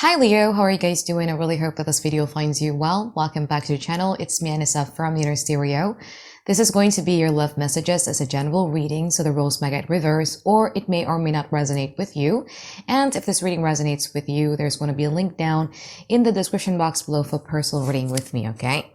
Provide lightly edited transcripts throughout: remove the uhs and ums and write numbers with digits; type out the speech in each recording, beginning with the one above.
Hi Leo, how are you guys doing? I really hope that this video finds you well. Welcome back to the channel. It's me, Anisa from Inner Stereo. This is going to be your love messages as a general reading, so the roles might get reversed or it may or may not resonate with you. And if this reading resonates with you, there's going to be a link down in the description box below for personal reading with me, okay?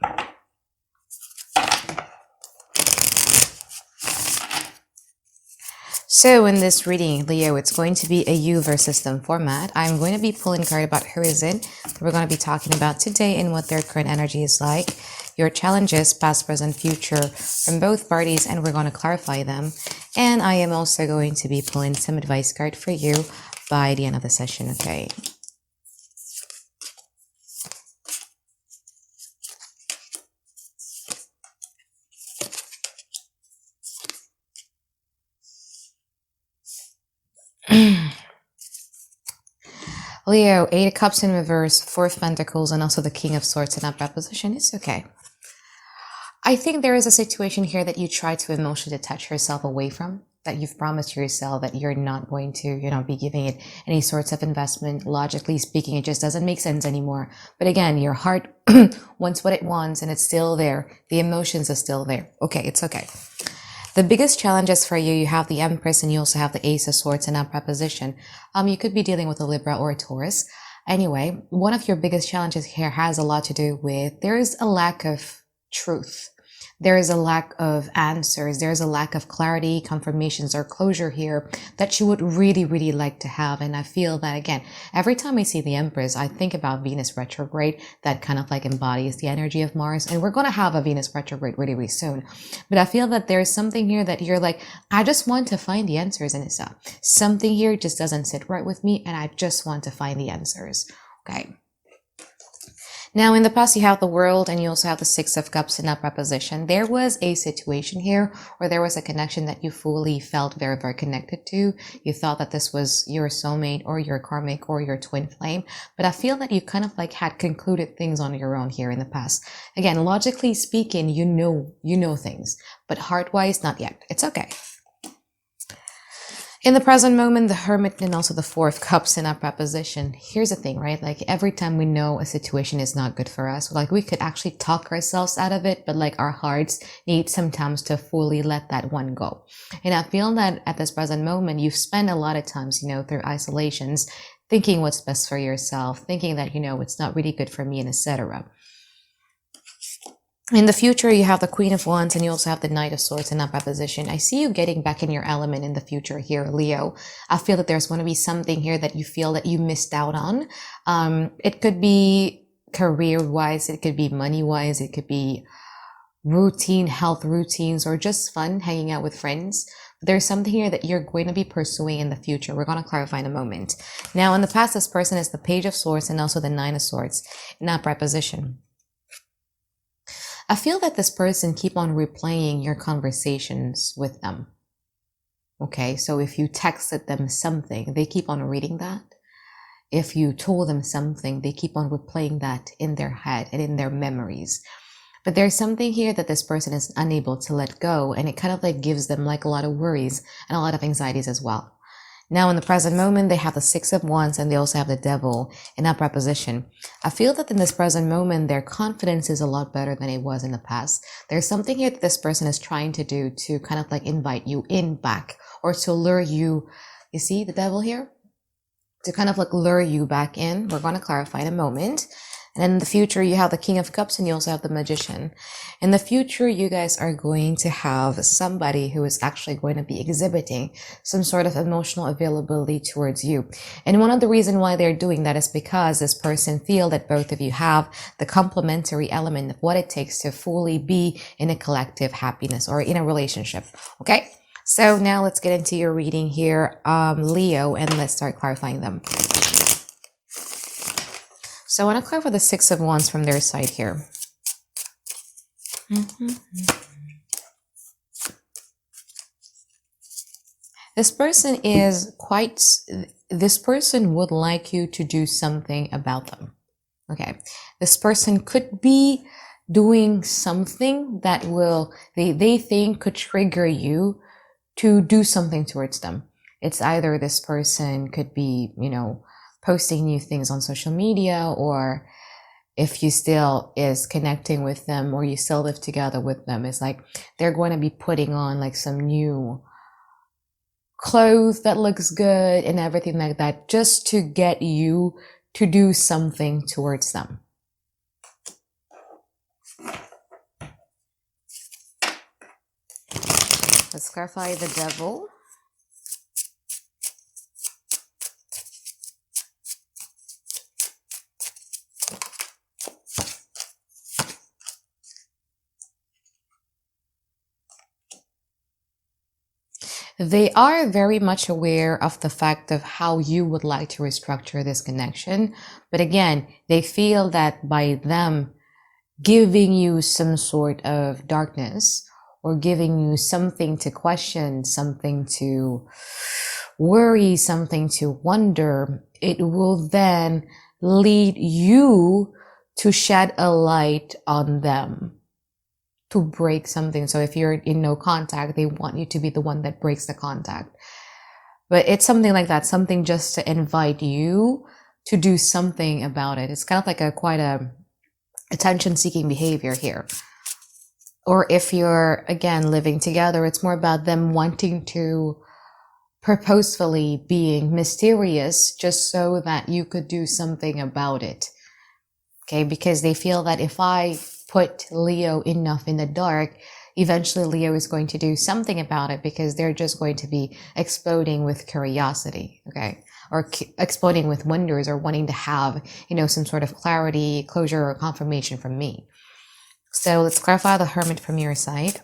So in this reading, Leo, it's going to be a universe system format. I'm going to be pulling a card about who is it that we're going to be talking about today and what their current energy is like, your challenges, past, present, future from both parties, and we're going to clarify them. And I am also going to be pulling some advice card for you by the end of the session, okay? Leo, 8 of Cups in reverse, 4 of Pentacles, and also the King of Swords in upright position. It's okay. I think there is a situation here that you try to emotionally detach yourself away from, that you've promised yourself that you're not going to, be giving it any sorts of investment. Logically speaking, it just doesn't make sense anymore. But again, your heart wants what it wants and it's still there. The emotions are still there. Okay, it's okay. The biggest challenges for you have the Empress and you also have the Ace of Swords in upright position. You could be dealing with a Libra or a Taurus. Anyway, one of your biggest challenges here has a lot to do with there is a lack of truth. There is a lack of answers. There's a lack of clarity, confirmations, or closure here that you would really, really like to have. And I feel that, again, every time I see the Empress, I think about Venus retrograde that kind of like embodies the energy of Mars. And we're going to have a Venus retrograde really, really soon. But I feel that there's something here that you're like, I just want to find the answers, Anisa. Something here just doesn't sit right with me, and I just want to find the answers. Okay. Now, in the past, you have the World and you also have the Six of Cups in upright position. There was a situation here where there was a connection that you fully felt very, very connected to. You thought that this was your soulmate or your karmic or your twin flame. But I feel that you kind of like had concluded things on your own here in the past. Again, logically speaking, you know things, but heart-wise, not yet. It's okay. In the present moment, the Hermit and also the Four of Cups in upright position. Here's the thing, right? Like every time we know a situation is not good for us, like we could actually talk ourselves out of it, but like our hearts need sometimes to fully let that one go. And I feel that at this present moment, you've spent a lot of times, through isolations, thinking what's best for yourself, thinking that, it's not really good for me and etc. In the future, you have the Queen of Wands and you also have the Knight of Swords in upright position. I see you getting back in your element in the future here, Leo. I feel that there's going to be something here that you feel that you missed out on. It could be career-wise, it could be money-wise, it could be routine, health routines, or just fun, hanging out with friends. There's something here that you're going to be pursuing in the future. We're going to clarify in a moment. Now, in the past, this person is the Page of Swords and also the Nine of Swords in upright position. I feel that this person keep on replaying your conversations with them. Okay, so if you texted them something, they keep on reading that. If you told them something, they keep on replaying that in their head and in their memories. But there's something here that this person is unable to let go, and it kind of like gives them like a lot of worries and a lot of anxieties as well. Now, in the present moment, they have the Six of Wands and they also have the Devil in upright position. I feel that in this present moment, their confidence is a lot better than it was in the past. There's something here that this person is trying to do to kind of like invite you in back or to lure you. You see the Devil here? To kind of like lure you back in. We're going to clarify in a moment. And in the future, you have the King of Cups and you also have the Magician. In the future, you guys are going to have somebody who is actually going to be exhibiting some sort of emotional availability towards you. And one of the reasons why they're doing that is because this person feel that both of you have the complementary element of what it takes to fully be in a collective happiness or in a relationship. Okay? So now let's get into your reading here, Leo, and let's start clarifying them. So I want to clarify the Six of Wands from their side here. This person would like you to do something about them. Okay. This person could be doing something that they think could trigger you to do something towards them. It's either this person could be, posting new things on social media, or if you still is connecting with them or you still live together with them, it's like they're going to be putting on like some new clothes that looks good and everything like that, just to get you to do something towards them. Let's clarify the devil. They are very much aware of the fact of how you would like to restructure this connection. But again, they feel that by them giving you some sort of darkness or giving you something to question, something to worry, something to wonder, it will then lead you to shed a light on them, to break something. So if you're in no contact, they want you to be the one that breaks the contact. But it's something like that, something just to invite you to do something about it. It's kind of like quite a attention-seeking behavior here. Or if you're, again, living together, it's more about them wanting to purposefully being mysterious just so that you could do something about it. Okay, because they feel that if I put Leo enough in the dark, eventually Leo is going to do something about it, because they're just going to be exploding with curiosity, okay? Or exploding with wonders, or wanting to have, some sort of clarity, closure, or confirmation from me. So let's clarify the Hermit from your side.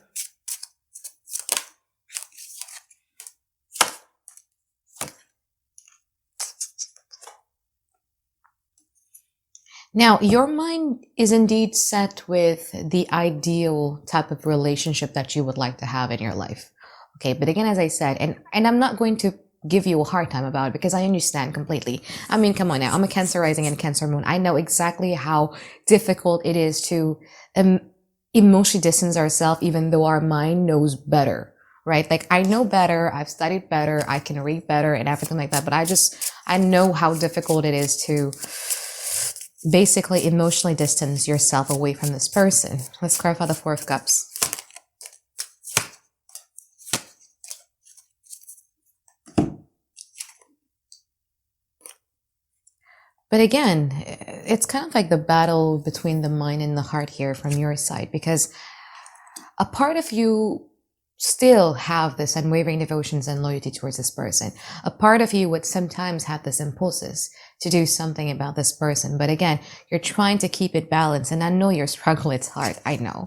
Now, your mind is indeed set with the ideal type of relationship that you would like to have in your life. Okay, but again, as I said, and I'm not going to give you a hard time about it, because I understand completely. I mean, come on now, I'm a Cancer rising and Cancer moon. I know exactly how difficult it is to emotionally distance ourselves, even though our mind knows better, right? Like, I know better, I've studied better, I can read better and everything like that, but I know how difficult it is to basically emotionally distance yourself away from this person. Let's clarify the Four of Cups. But again, it's kind of like the battle between the mind and the heart here from your side, because a part of you still have this unwavering devotions and loyalty towards this person. A part of you would sometimes have this impulses to do something about this person. But again, you're trying to keep it balanced. And I know your struggle, it's hard. I know.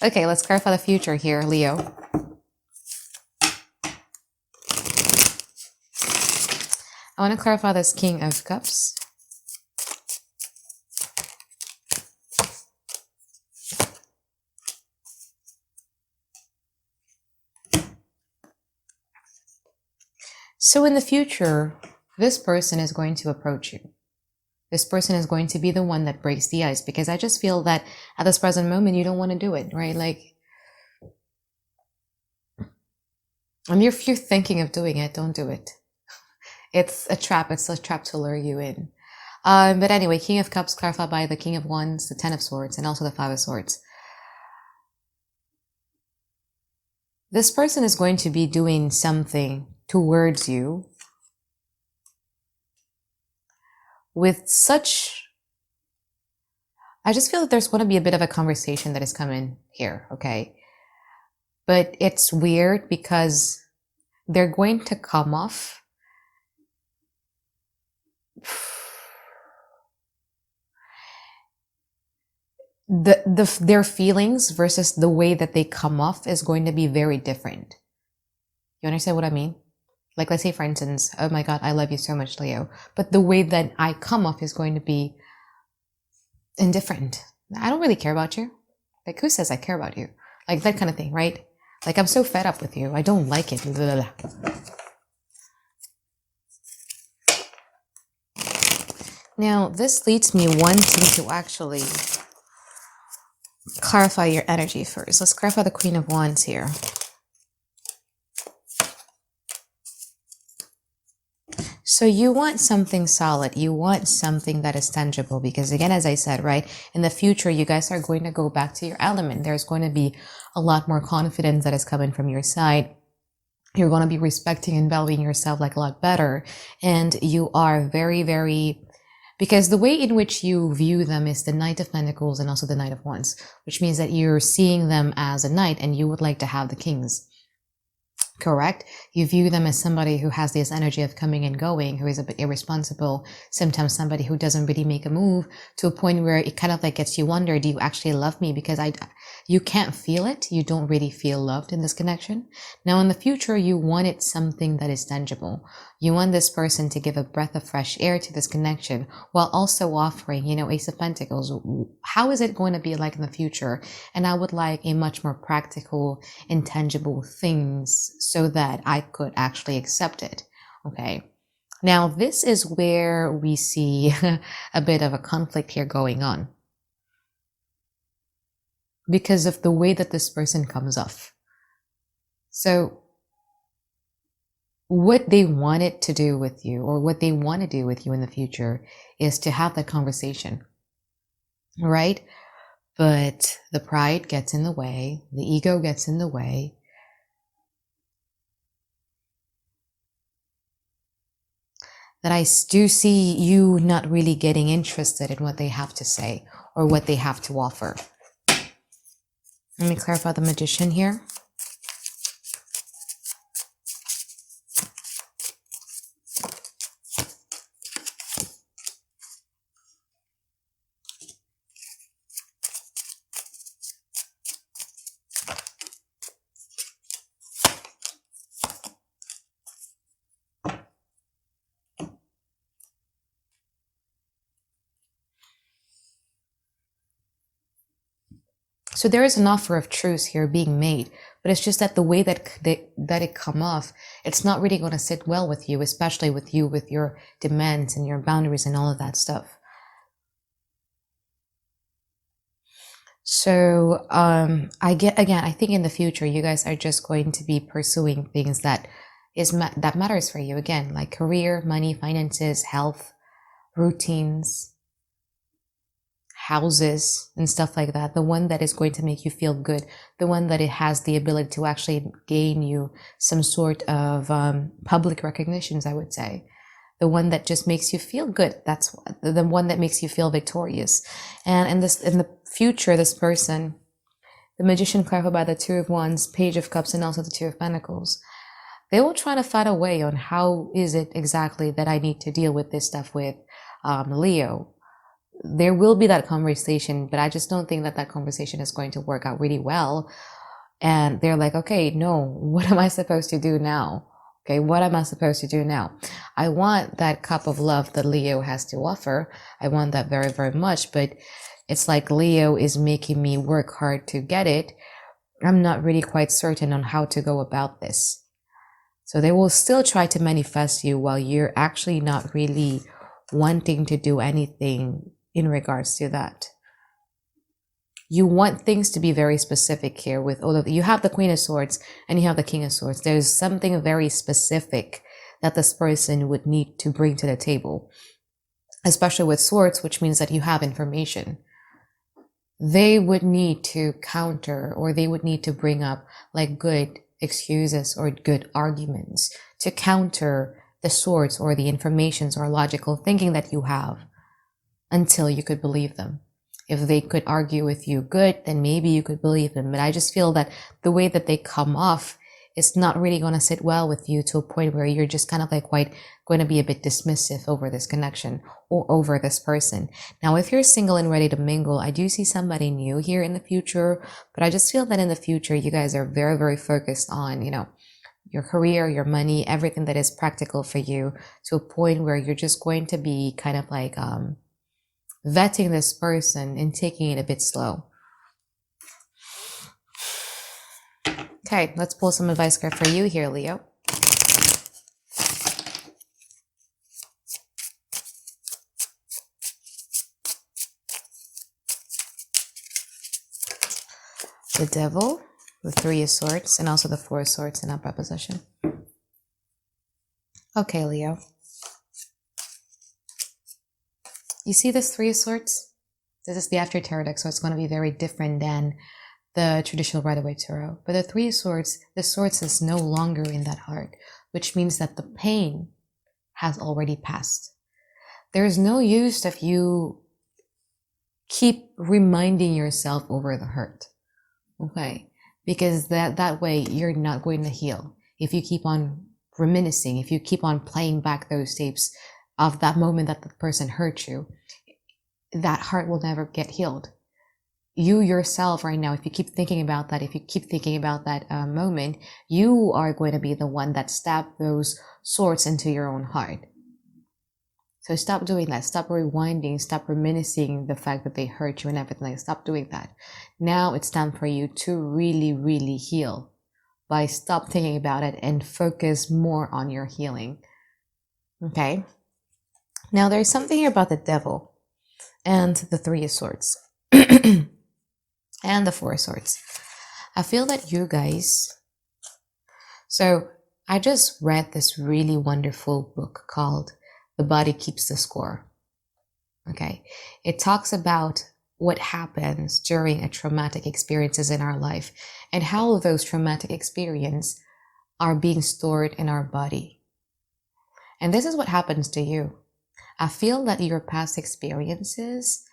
Okay, let's clarify the future here, Leo. I want to clarify this King of Cups. So in the future, this person is going to approach you. This person is going to be the one that breaks the ice, because I just feel that at this present moment, you don't want to do it, right? Like, if you're thinking of doing it, don't do it. It's a trap. It's a trap to lure you in. But anyway, King of Cups clarified by the King of Wands, the Ten of Swords, and also the Five of Swords. This person is going to be doing something towards you with such... I just feel that there's going to be a bit of a conversation that is coming here, okay? But it's weird because they're going to come off their feelings versus the way that they come off is going to be very different. You understand what I mean? Like, let's say, for instance, oh my God, I love you so much, Leo. But the way that I come off is going to be indifferent. I don't really care about you. Like, who says I care about you? Like, that kind of thing, right? Like, I'm so fed up with you. I don't like it. Blah, blah, blah. Now, this leads me wanting to actually clarify your energy first. Let's clarify the Queen of Wands here. So you want something solid. You want something that is tangible because again, as I said, right, in the future, you guys are going to go back to your element. There's going to be a lot more confidence that is coming from your side. You're going to be respecting and valuing yourself like a lot better. And you are very, very, because the way in which you view them is the Knight of Pentacles and also the Knight of Wands, which means that you're seeing them as a knight and you would like to have the kings. Correct? You view them as somebody who has this energy of coming and going, who is a bit irresponsible, sometimes somebody who doesn't really make a move, to a point where it kind of like gets you wonder, do you actually love me? Because you can't feel it. You don't really feel loved in this connection. Now in the future, you wanted something that is tangible. You want this person to give a breath of fresh air to this connection while also offering, Ace of Pentacles. How is it going to be like in the future? And I would like a much more practical, intangible things so that I could actually accept it. Okay. Now, this is where we see a bit of a conflict here going on because of the way that this person comes off. So what they wanted to do with you or what they want to do with you in the future is to have that conversation, right? But the pride gets in the way, the ego gets in the way. That I do see you not really getting interested in what they have to say or what they have to offer. Let me clarify the Magician here. So there is an offer of truce here being made, but it's just that the way that it come off, it's not really going to sit well with you, especially with you, with your demands and your boundaries and all of that stuff. So I think in the future, you guys are just going to be pursuing things that matters for you. Again, like career, money, finances, health, routines, houses and stuff like that. The one that is going to make you feel good, the one that it has the ability to actually gain you some sort of public recognitions, I would say. The one that just makes you feel good. That's the one that makes you feel victorious. And in the future, this person, the Magician clarified by the Two of Wands, Page of Cups, and also the Two of Pentacles, they will try to find a way on how is it exactly that I need to deal with this stuff with Leo. There will be that conversation, but I just don't think that conversation is going to work out really well. And they're like, okay, no, what am I supposed to do now? Okay, what am I supposed to do now? I want that cup of love that Leo has to offer. I want that very, very much, but it's like Leo is making me work hard to get it. I'm not really quite certain on how to go about this. So they will still try to manifest you while you're actually not really wanting to do anything in regards to that. You want things to be very specific here with all of you have the Queen of Swords and you have the King of Swords. There's something very specific that this person would need to bring to the table, especially with swords, which means that you have information. They would need to counter, or they would need to bring up like good excuses or good arguments to counter the swords or the informations or logical thinking that you have, until you could believe them. If they could argue with you good, then maybe you could believe them. But I just feel that the way that they come off is not really going to sit well with you, to a point where you're just kind of like quite going to be a bit dismissive over this connection or over this person. Now, if you're single and ready to mingle, I do see somebody new here in the future, but I just feel that in the future, you guys are very, very focused on, your career, your money, everything that is practical for you, to a point where you're just going to be kind of like, vetting this person and taking it a bit slow. Okay, let's pull some advice card for you here, Leo. The Devil, the Three of Swords, and also the Four of Swords in upright position. Okay, Leo. You see this Three of Swords? This is the after tarot deck, so it's going to be very different than the traditional Rider-Waite tarot. But the Three of Swords, the swords is no longer in that heart, which means that the pain has already passed. There is no use of you keep reminding yourself over the hurt, okay? Because that way you're not going to heal. If you keep on reminiscing, if you keep on playing back those tapes of that moment that the person hurt you, that heart will never get healed. You yourself right now, if you keep thinking about that, if you keep thinking about that moment, you are going to be the one that stabbed those swords into your own heart. So stop doing that. Stop rewinding. Stop reminiscing the fact that they hurt you and everything. Stop doing that. Now it's time for you to really, really heal by stop thinking about it and focus more on your healing. Okay? Now there's something here about the Devil and the Three of Swords and the Four of Swords. I feel that you guys... So I just read this really wonderful book called The Body Keeps the Score. Okay. It talks about what happens during a traumatic experiences in our life and how those traumatic experiences are being stored in our body. And this is what happens to you. I feel that your past experiences,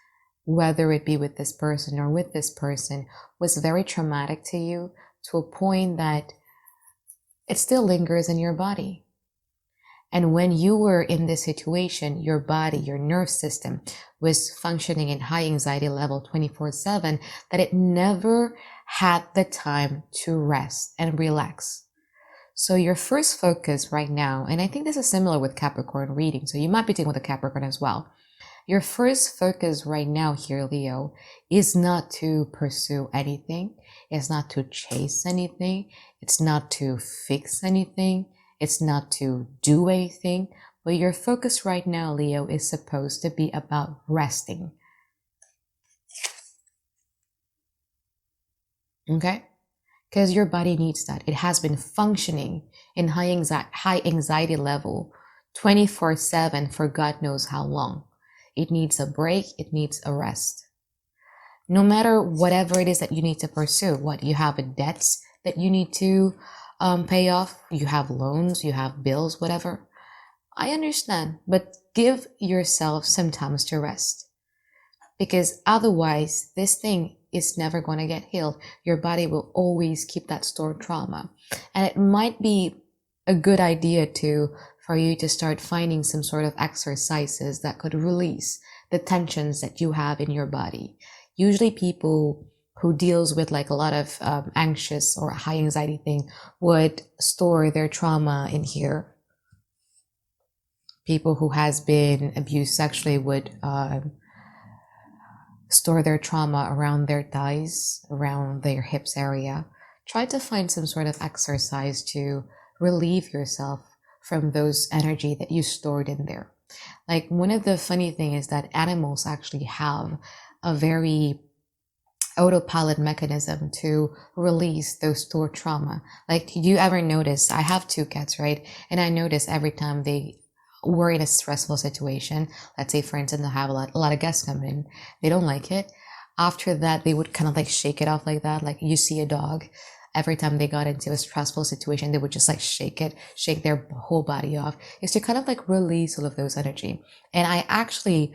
whether it be with this person or with this person, was very traumatic to you to a point that it still lingers in your body. And when you were in this situation, your body, your nerve system was functioning in high anxiety level 24/7, that it never had the time to rest and relax. So your first focus right now, and I think this is similar with Capricorn reading, so you might be dealing with a Capricorn as well. Your first focus right now here, Leo, is not to pursue anything. It's not to chase anything. It's not to fix anything. It's not to do anything. But your focus right now, Leo, is supposed to be about resting. Okay? Because your body needs that. It has been functioning in high anxiety level 24/7 for God knows how long. It needs a break. It needs a rest. No matter whatever it is that you need to pursue, what you have debts that you need to pay off, you have loans, you have bills, whatever. I understand, but give yourself some time to rest. Because otherwise, this thing is never going to get healed. Your body will always keep that stored trauma. And it might be a good idea for you to start finding some sort of exercises that could release the tensions that you have in your body. Usually people who deals with like a lot of anxious or high anxiety thing would store their trauma in here. People who has been abused sexually would store their trauma around their thighs, around their hips area. Try to find some sort of exercise to relieve yourself from those energy that you stored in there. Like one of the funny thing is that animals actually have a very autopilot mechanism to release those stored trauma. Like, do you ever notice, I have 2 cats, right? And I notice every time they were in a stressful situation, let's say for instance, they'll have a lot of guests come in, they don't like it. After that, they would kind of like shake it off like that. Like you see a dog, every time they got into a stressful situation, they would just like shake their whole body off. Is to kind of like release all of those energy. And I actually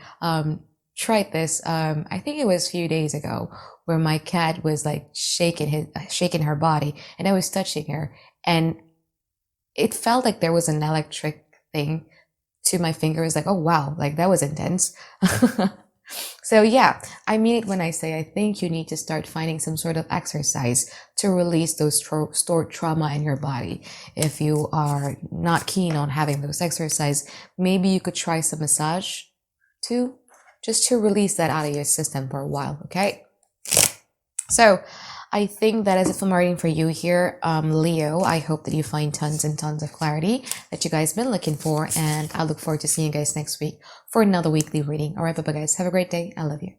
tried this, I think it was a few days ago, where my cat was like shaking her body, and I was touching her, and it felt like there was an electric thing to my fingers. Like, oh wow, like that was intense. So yeah, I mean it when I say I think you need to start finding some sort of exercise to release those stored trauma in your body. If you are not keen on having those exercise, maybe you could try some massage too, just to release that out of your system for a while, okay? So I think that is it for my reading for you here, Leo. I hope that you find tons and tons of clarity that you guys been looking for, and I look forward to seeing you guys next week for another weekly reading. All right, bye-bye guys. Have a great day. I love you.